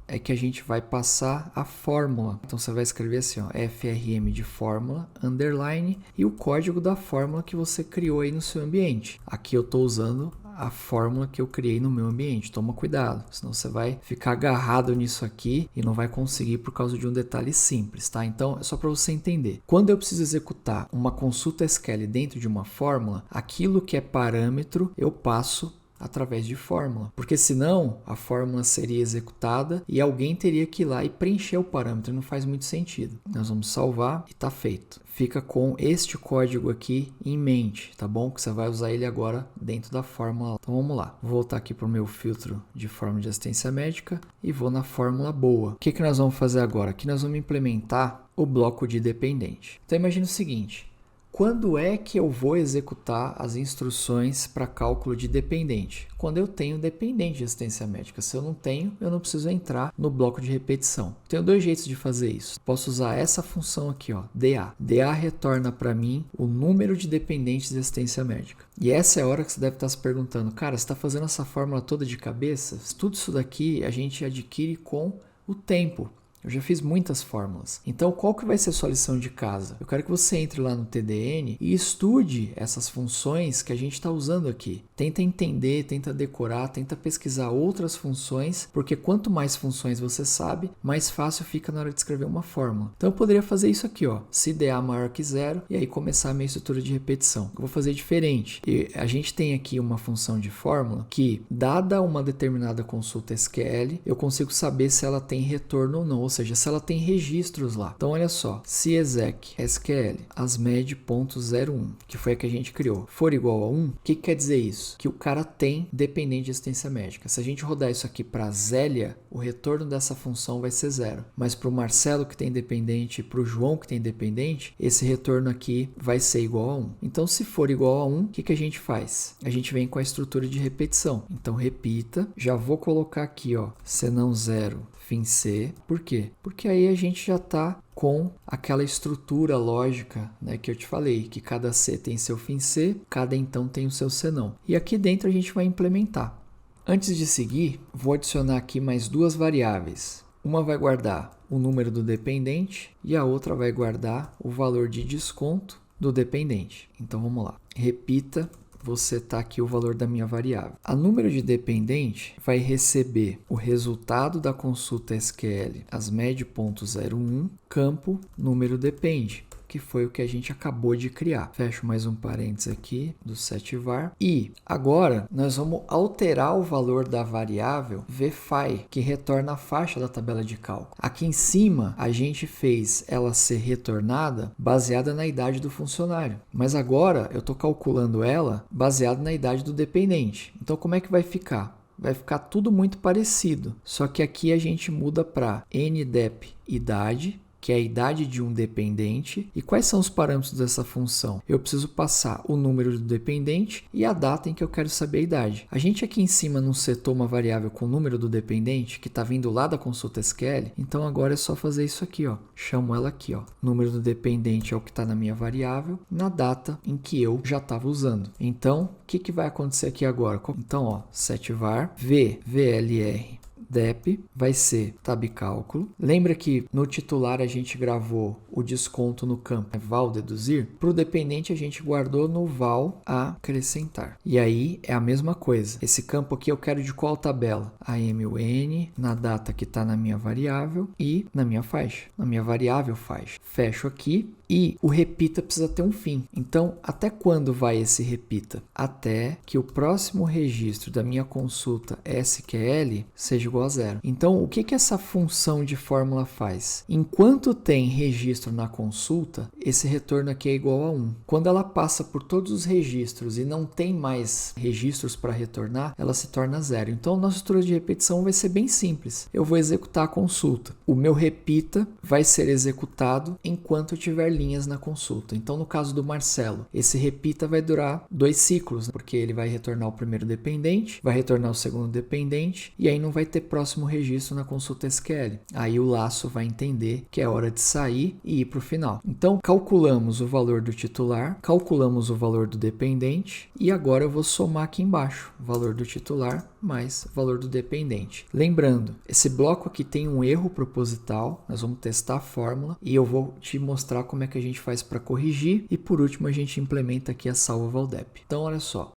[SPEAKER 1] é que a gente vai passar a fórmula. Então você vai escrever assim, ó, frm de fórmula, underline e o código da fórmula que você criou aí no seu ambiente. Aqui eu estou usando a fórmula que eu criei no meu ambiente. Toma cuidado, senão você vai ficar agarrado nisso aqui e não vai conseguir por causa de um detalhe simples, tá? Então, é só para você entender. Quando eu preciso executar uma consulta SQL dentro de uma fórmula, aquilo que é parâmetro eu passo através de fórmula, porque senão a fórmula seria executada e alguém teria que ir lá e preencher o parâmetro, não faz muito sentido. Nós vamos salvar e está feito. Fica com este código aqui em mente, tá bom? Que você vai usar ele agora dentro da fórmula. Então vamos lá, vou voltar aqui para o meu filtro de fórmula de assistência médica e vou na fórmula boa. O que nós vamos fazer agora? Aqui nós vamos implementar o bloco de dependente. Então imagine o seguinte, quando é que eu vou executar as instruções para cálculo de dependente? Quando eu tenho dependente de assistência médica. Se eu não tenho, eu não preciso entrar no bloco de repetição. Tenho 2 jeitos de fazer isso. Posso usar essa função aqui, ó, DA. DA retorna para mim o número de dependentes de assistência médica. E essa é a hora que você deve estar se perguntando, cara, você está fazendo essa fórmula toda de cabeça? Tudo isso daqui a gente adquire com o tempo. Eu já fiz muitas fórmulas. Então, qual que vai ser a sua lição de casa? Eu quero que você entre lá no TDN e estude essas funções que a gente está usando aqui. Tenta entender, tenta decorar, tenta pesquisar outras funções, porque quanto mais funções você sabe, mais fácil fica na hora de escrever uma fórmula. Então, eu poderia fazer isso aqui, ó, se DA maior que 0, e aí começar a minha estrutura de repetição. Eu vou fazer diferente. E a gente tem aqui uma função de fórmula que, dada uma determinada consulta SQL, eu consigo saber se ela tem retorno ou não. Ou ou seja, se ela tem registros lá. Então olha só, se exec SQL asmed.01, que foi a que a gente criou, for igual a 1, o que quer dizer isso? Que o cara tem dependente de assistência médica. Se a gente rodar isso aqui para Zélia, o retorno dessa função vai ser 0. Mas para o Marcelo que tem dependente e para o João que tem dependente, esse retorno aqui vai ser igual a 1. Então se for igual a 1, o que a gente faz? A gente vem com a estrutura de repetição. Então repita, já vou colocar aqui, ó, senão 0, fim C. Por quê? Porque aí a gente já está com aquela estrutura lógica, né, que eu te falei, que cada C tem seu fim C, cada então tem o seu senão. E aqui dentro a gente vai implementar. Antes de seguir, vou adicionar aqui mais duas variáveis. Uma vai guardar o número do dependente e a outra vai guardar o valor de desconto do dependente. Então vamos lá. Repita, vou setar aqui o valor da minha variável. A número de dependente vai receber o resultado da consulta SQL asmed.01, campo número depende, que foi o que a gente acabou de criar. Fecho mais um parênteses aqui do setVar. E agora nós vamos alterar o valor da variável vFi, que retorna a faixa da tabela de cálculo. Aqui em cima a gente fez ela ser retornada baseada na idade do funcionário. Mas agora eu estou calculando ela baseada na idade do dependente. Então como é que vai ficar? Vai ficar tudo muito parecido. Só que aqui a gente muda para ndep idade, que é a idade de um dependente. E quais são os parâmetros dessa função? Eu preciso passar o número do dependente e a data em que eu quero saber a idade. A gente aqui em cima não setou uma variável com o número do dependente, que está vindo lá da consulta SQL. Então agora é só fazer isso aqui, ó. Chamo ela aqui, ó. Número do dependente é o que está na minha variável, na data em que eu já estava usando. Então, o que vai acontecer aqui agora? Então, ó, setVar vlr dep vai ser tab cálculo. Lembra que no titular a gente gravou o desconto no campo val deduzir? Para o dependente a gente guardou no val acrescentar. E aí é a mesma coisa. Esse campo aqui eu quero de qual tabela? AMUN, na data que está na minha variável e na minha faixa. Na minha variável faixa. Fecho aqui. E o repita precisa ter um fim. Então, até quando vai esse repita? Até que o próximo registro da minha consulta SQL seja igual a 0. Então, o que essa função de fórmula faz? Enquanto tem registro na consulta, esse retorno aqui é igual a 1. Quando ela passa por todos os registros e não tem mais registros para retornar, ela se torna 0. Então, a nossa estrutura de repetição vai ser bem simples. Eu vou executar a consulta. O meu repita vai ser executado enquanto eu tiver linhas na consulta. Então, no caso do Marcelo, esse repita vai durar 2 ciclos, né? Porque ele vai retornar o primeiro dependente, vai retornar o segundo dependente, e aí não vai ter próximo registro na consulta SQL. Aí o laço vai entender que é hora de sair e ir para o final. Então, calculamos o valor do titular, calculamos o valor do dependente, e agora eu vou somar aqui embaixo, valor do titular mais valor do dependente. Lembrando, esse bloco aqui tem um erro proposital, nós vamos testar a fórmula, e eu vou te mostrar como é que a gente faz para corrigir, e por último a gente implementa aqui a salva valdep. Então olha só,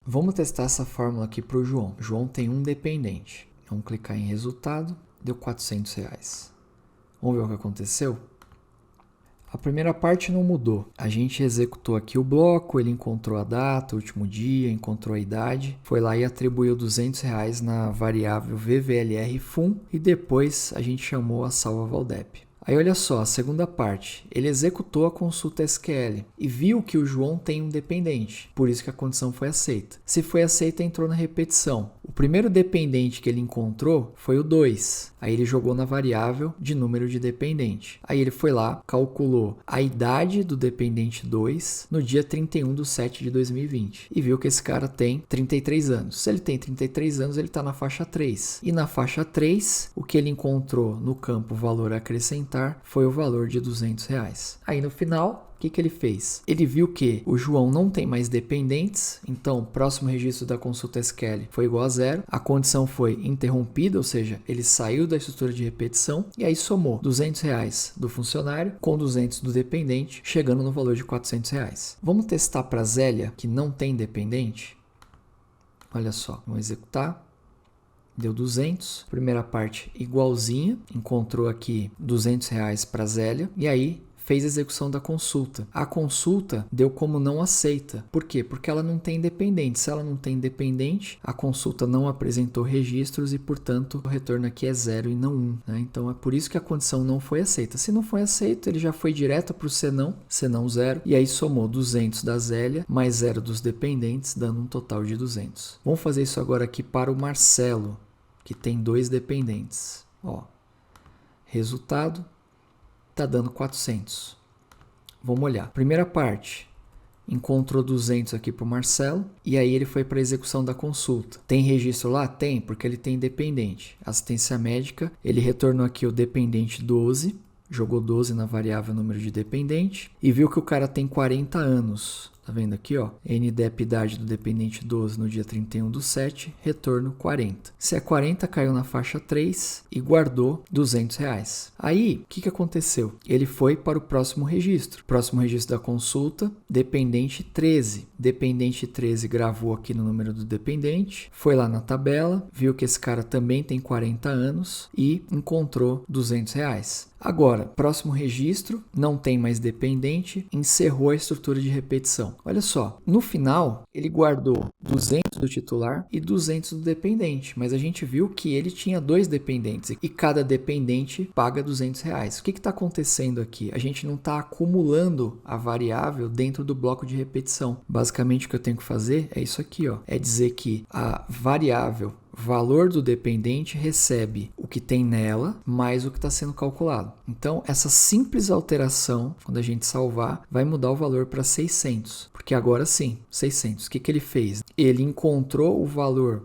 [SPEAKER 1] vamos testar essa fórmula aqui para o João. O João tem um dependente. Vamos clicar em resultado, deu R$400. Vamos ver o que aconteceu? A primeira parte não mudou. A gente executou aqui o bloco, ele encontrou a data, o último dia, encontrou a idade, foi lá e atribuiu R$200 na variável vvlr_fun e depois a gente chamou a salva valdep. Aí olha só, a segunda parte, ele executou a consulta SQL e viu que o João tem um dependente, por isso que a condição foi aceita. Se foi aceita, entrou na repetição. O primeiro dependente que ele encontrou foi o 2, aí ele jogou na variável de número de dependente. Aí ele foi lá, calculou a idade do dependente 2 no dia 31/7/2020 e viu que esse cara tem 33 anos. Se ele tem 33 anos, ele está na faixa 3. E na faixa 3, o que ele encontrou no campo valor acrescentar foi o valor de R$200. Aí no final, o que ele fez? Ele viu que o João não tem mais dependentes, então o próximo registro da consulta SQL foi igual a 0. A condição foi interrompida, ou seja, ele saiu da estrutura de repetição e aí somou R$200 do funcionário com 200 do dependente, chegando no valor de R$400. Vamos testar para Zélia, que não tem dependente? Olha só, vamos executar. Deu 200, primeira parte igualzinha, encontrou aqui R$200 para Zélia, e aí fez a execução da consulta. A consulta deu como não aceita. Por quê? Porque ela não tem dependente. Se ela não tem dependente, a consulta não apresentou registros e, portanto, o retorno aqui é 0 e não 1. Né? Então, é por isso que a condição não foi aceita. Se não foi aceito, ele já foi direto para o senão 0, e aí somou 200 da Zélia mais 0 dos dependentes, dando um total de 200. Vamos fazer isso agora aqui para o Marcelo, que tem 2 dependentes. Ó, resultado está dando 400. Vamos olhar. Primeira parte, encontrou 200 aqui para o Marcelo, e aí ele foi para a execução da consulta. Tem registro lá? Tem, porque ele tem dependente. Assistência médica, ele retornou aqui o dependente 12, jogou 12 na variável número de dependente, e viu que o cara tem 40 anos. Tá vendo aqui, ó? NDEP idade do dependente 12 no dia 31/7, retorno 40. Se é 40, caiu na faixa 3 e guardou R$200. Aí, o que aconteceu? Ele foi para o próximo registro. Próximo registro da consulta, dependente 13. Dependente 13 gravou aqui no número do dependente, foi lá na tabela, viu que esse cara também tem 40 anos e encontrou R$200. Agora, próximo registro, não tem mais dependente, encerrou a estrutura de repetição. Olha só, no final ele guardou 200 do titular e 200 do dependente, mas a gente viu que ele tinha 2 dependentes e cada dependente paga R$200. O que está acontecendo aqui? A gente não está acumulando a variável dentro do bloco de repetição. Basicamente o que eu tenho que fazer é isso aqui, ó, é dizer que a variável valor do dependente recebe o que tem nela mais o que está sendo calculado. Então, essa simples alteração, quando a gente salvar, vai mudar o valor para 600. Porque agora sim, 600. O que ele fez? Ele encontrou o valor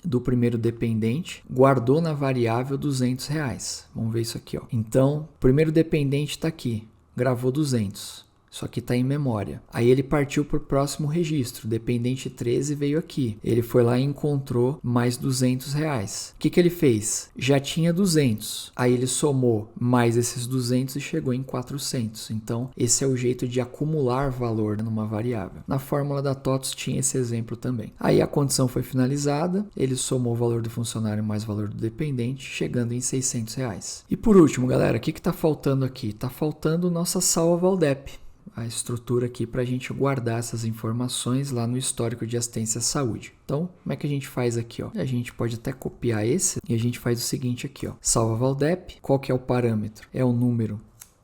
[SPEAKER 1] do primeiro dependente, guardou na variável R$200. Vamos ver isso aqui, ó. Então, o primeiro dependente está aqui, gravou 200. Isso aqui está em memória. Aí ele partiu para o próximo registro. Dependente 13 veio aqui. Ele foi lá e encontrou mais R$200. O que ele fez? Já tinha 200. Aí ele somou mais esses 200 e chegou em 400. Então, esse é o jeito de acumular valor numa variável. Na fórmula da TOTS tinha esse exemplo também. Aí a condição foi finalizada. Ele somou o valor do funcionário mais o valor do dependente, chegando em R$600. E por último, galera, o que está faltando aqui? Está faltando nossa salva Valdep. A estrutura aqui para a gente guardar essas informações lá no histórico de assistência à saúde. Então, como é que a gente faz aqui? Ó? A gente pode até copiar esse e a gente faz o seguinte aqui. Ó. Salva Valdep, qual que é o parâmetro? É o número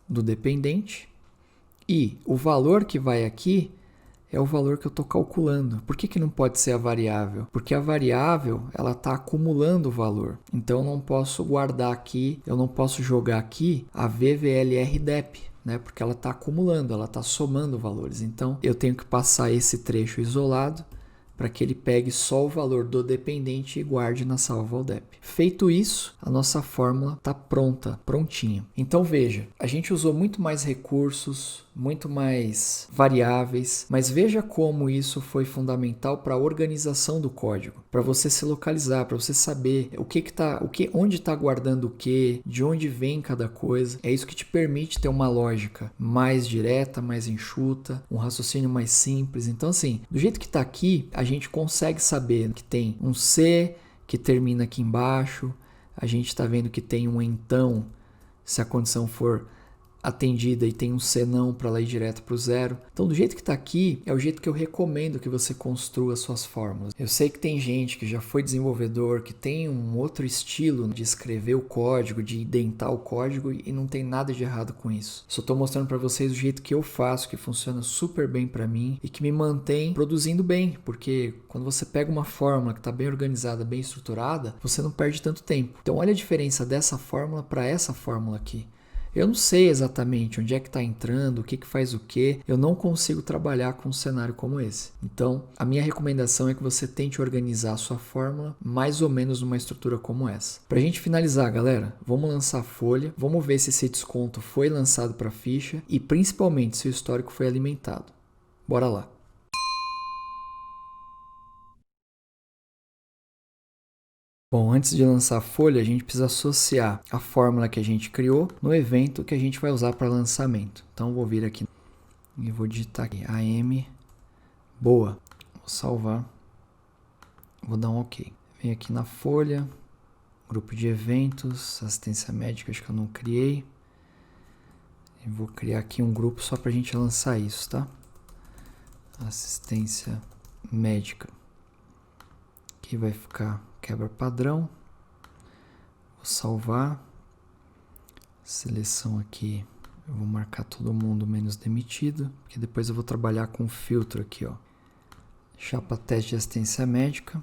[SPEAKER 1] do dependente e o valor que vai aqui é o valor que eu estou calculando. Por que não pode ser a variável? Porque a variável ela está acumulando o valor. Então, eu não posso guardar aqui, eu não posso jogar aqui a VVLR-DEP. Né, porque ela está acumulando, ela está somando valores. Então, eu tenho que passar esse trecho isolado para que ele pegue só o valor do dependente e guarde na salva Valdep. Feito isso, a nossa fórmula está pronta, prontinha. Então veja, a gente usou muito mais recursos, muito mais variáveis, mas veja como isso foi fundamental para a organização do código, para você se localizar, para você saber onde está guardando o que, de onde vem cada coisa. É isso que te permite ter uma lógica mais direta, mais enxuta, um raciocínio mais simples. Então assim, do jeito que está aqui, a gente consegue saber que tem um C que termina aqui embaixo, a gente está vendo que tem um então, se a condição for atendida, e tem um senão para ela ir direto para o 0. Então, do jeito que está aqui, é o jeito que eu recomendo que você construa suas fórmulas. Eu sei que tem gente que já foi desenvolvedor, que tem um outro estilo de escrever o código, de indentar o código, e não tem nada de errado com isso. Só estou mostrando para vocês o jeito que eu faço, que funciona super bem para mim e que me mantém produzindo bem, porque quando você pega uma fórmula que está bem organizada, bem estruturada, você não perde tanto tempo. Então, olha a diferença dessa fórmula para essa fórmula aqui. Eu não sei exatamente onde é que está entrando, o que faz o quê. Eu não consigo trabalhar com um cenário como esse. Então, a minha recomendação é que você tente organizar a sua fórmula mais ou menos numa estrutura como essa. Para a gente finalizar, galera, vamos lançar a folha, vamos ver se esse desconto foi lançado para a ficha e principalmente se o histórico foi alimentado. Bora lá. Bom, antes de lançar a folha, a gente precisa associar a fórmula que a gente criou no evento que a gente vai usar para lançamento. Então, vou vir aqui e vou digitar aqui AM. Boa. Vou salvar. Vou dar um OK. Vem aqui na folha, grupo de eventos, assistência médica, acho que eu não criei. E vou criar aqui um grupo só para a gente lançar isso, tá? Assistência médica. Aqui vai ficar quebra padrão. Vou salvar. Seleção aqui. Eu vou marcar todo mundo menos demitido, porque depois eu vou trabalhar com filtro aqui, ó. Chapa teste de assistência médica.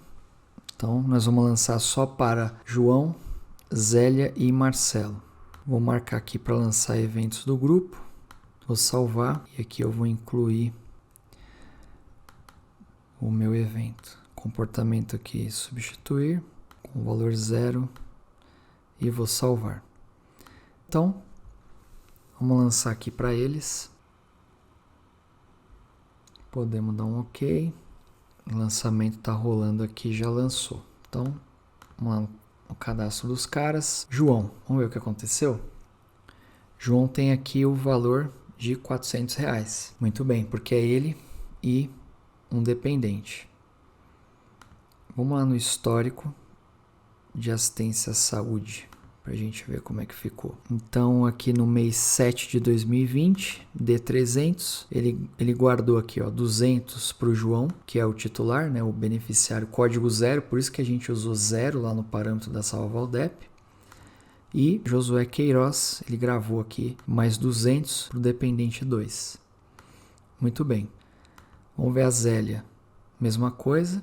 [SPEAKER 1] Então, nós vamos lançar só para João, Zélia e Marcelo. Vou marcar aqui para lançar eventos do grupo. Vou salvar e aqui eu vou incluir o meu evento. Comportamento aqui, substituir com valor 0 e vou salvar. Então, vamos lançar aqui para eles. Podemos dar um OK. O lançamento está rolando aqui, já lançou. Então, vamos lá no cadastro dos caras. João, vamos ver o que aconteceu? João tem aqui o valor de R$400. Muito bem, porque é ele e um dependente. Vamos lá no histórico de assistência à saúde, para a gente ver como é que ficou. Então, aqui no mês 7 de 2020, D300, ele guardou aqui, ó, 200 para o João, que é o titular, né, o beneficiário, código 0, por isso que a gente usou 0 lá no parâmetro da Salva-Valdep. E Josué Queiroz, ele gravou aqui mais 200 para o dependente 2. Muito bem. Vamos ver a Zélia. Mesma coisa.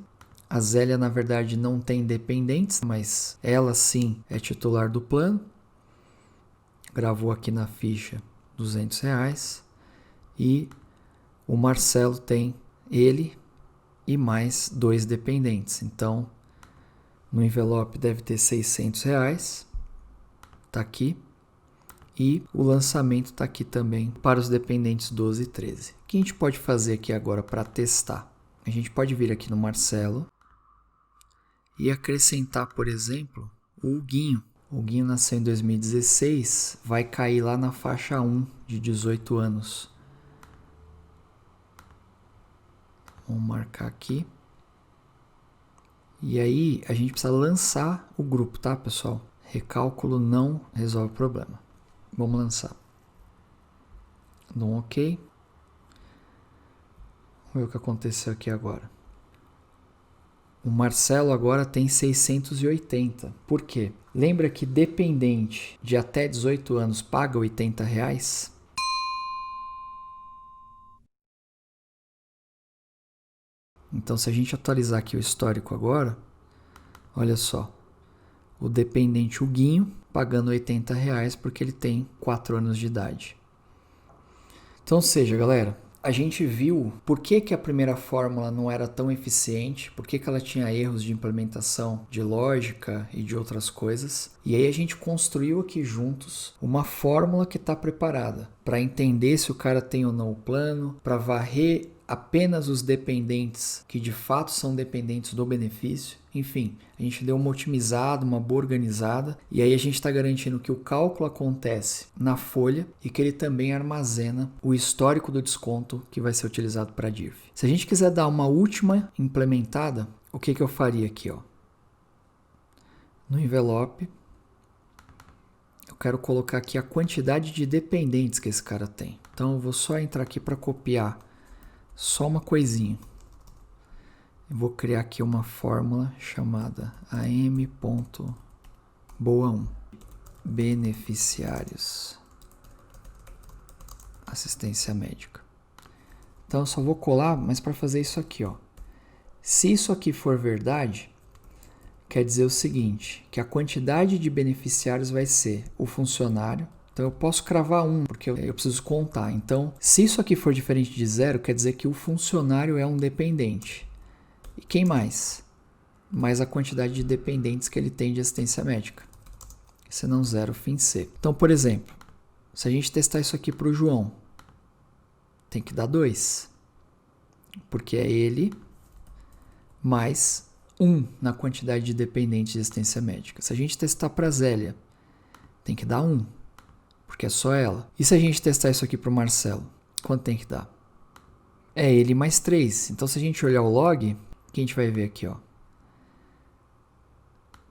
[SPEAKER 1] A Zélia, na verdade, não tem dependentes, mas ela sim é titular do plano. Gravou aqui na ficha R$200. E o Marcelo tem ele e mais 2 dependentes. Então, no envelope deve ter R$600. Está aqui. E o lançamento está aqui também para os dependentes 12 e 13. O que a gente pode fazer aqui agora para testar? A gente pode vir aqui no Marcelo e acrescentar, por exemplo, o Huguinho. O Huguinho nasceu em 2016, vai cair lá na faixa 1 de 18 anos. Vamos marcar aqui. E aí a gente precisa lançar o grupo, tá, pessoal? Recálculo não resolve o problema. Vamos lançar. Dou um OK. Vamos ver o que aconteceu aqui agora. O Marcelo agora tem 680. Por quê? Lembra que dependente de até 18 anos paga R$80? Então, se a gente atualizar aqui o histórico agora, olha só. O dependente Huguinho pagando R$80 porque ele tem 4 anos de idade. Então, ou seja, galera, a gente viu por que a primeira fórmula não era tão eficiente, por que ela tinha erros de implementação de lógica e de outras coisas. E aí a gente construiu aqui juntos uma fórmula que está preparada para entender se o cara tem ou não o plano, para varrer apenas os dependentes que de fato são dependentes do benefício. Enfim, a gente deu uma otimizada, uma boa organizada, e aí a gente está garantindo que o cálculo acontece na folha e que ele também armazena o histórico do desconto que vai ser utilizado para a DIRF. Se a gente quiser dar uma última implementada, o que eu faria aqui? Ó? No envelope, eu quero colocar aqui a quantidade de dependentes que esse cara tem. Então eu vou só entrar aqui para copiar só uma coisinha. Eu vou criar aqui uma fórmula chamada am.boa1. Beneficiários. Assistência médica. Então eu só vou colar, mas para fazer isso aqui, ó. Se isso aqui for verdade, quer dizer o seguinte, que a quantidade de beneficiários vai ser o funcionário. Então eu posso cravar 1, porque eu preciso contar. Então, se isso aqui for diferente de 0, quer dizer que o funcionário é um dependente. E quem mais? Mais a quantidade de dependentes que ele tem de assistência médica. Senão 0, fim C. Então, por exemplo, se a gente testar isso aqui para o João, tem que dar 2. Porque é ele mais 1 na quantidade de dependentes de assistência médica. Se a gente testar para a Zélia, tem que dar 1. Porque é só ela. E se a gente testar isso aqui para o Marcelo, quanto tem que dar? É ele mais 3. Então, se a gente olhar o log, o que a gente vai ver aqui? Ó?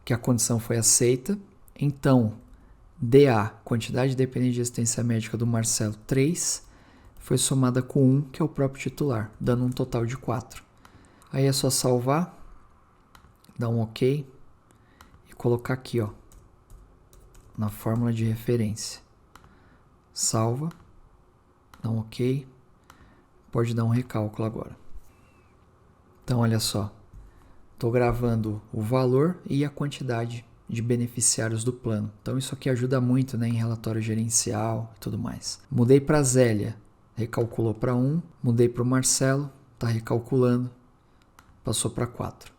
[SPEAKER 1] Que a condição foi aceita. Então, DA, quantidade dependente de assistência médica do Marcelo, 3, foi somada com 1, que é o próprio titular, dando um total de 4. Aí é só salvar, dar um OK e colocar aqui, ó, na fórmula de referência. Salva, dá um OK, pode dar um recálculo agora. Então, olha só, estou gravando o valor e a quantidade de beneficiários do plano. Então, isso aqui ajuda muito, né, em relatório gerencial e tudo mais. Mudei para a Zélia, recalculou para 1. Mudei para o Marcelo, está recalculando, passou para 4.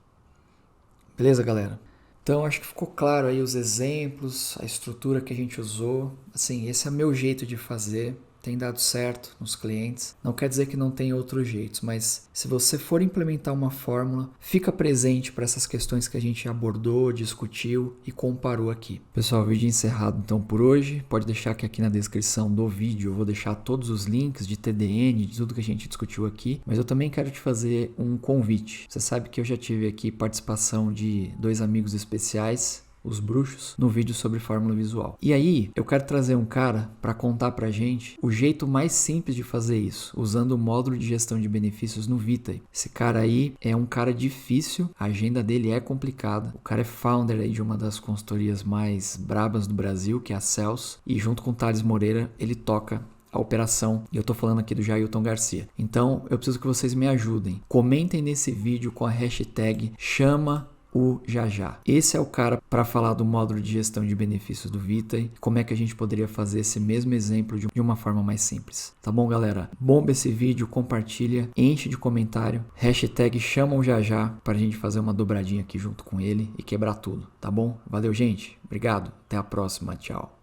[SPEAKER 1] Beleza, galera? Então, acho que ficou claro aí os exemplos, a estrutura que a gente usou. Assim, esse é o meu jeito de fazer. Tem dado certo nos clientes. Não quer dizer que não tem outros jeitos, mas se você for implementar uma fórmula, fica presente para essas questões que a gente abordou, discutiu e comparou aqui. Pessoal, vídeo encerrado então por hoje. Pode deixar que aqui na descrição do vídeo eu vou deixar todos os links de TDN, de tudo que a gente discutiu aqui, mas eu também quero te fazer um convite. Você sabe que eu já tive aqui participação de 2 amigos especiais, os bruxos, no vídeo sobre fórmula visual. E aí, eu quero trazer um cara para contar pra gente o jeito mais simples de fazer isso, usando o módulo de gestão de benefícios no Vitae. Esse cara aí é um cara difícil, a agenda dele é complicada. O cara é founder aí de uma das consultorias mais brabas do Brasil, que é a Cels, e junto com o Thales Moreira, ele toca a operação, e eu tô falando aqui do Jailton Garcia. Então, eu preciso que vocês me ajudem. Comentem nesse vídeo com a hashtag chama o Jajá. Esse é o cara para falar do módulo de gestão de benefícios do Vitae, como é que a gente poderia fazer esse mesmo exemplo de uma forma mais simples. Tá bom, galera? Bomba esse vídeo, compartilha, enche de comentário, hashtag chama o Jajá para a gente fazer uma dobradinha aqui junto com ele e quebrar tudo, tá bom? Valeu, gente. Obrigado. Até a próxima. Tchau.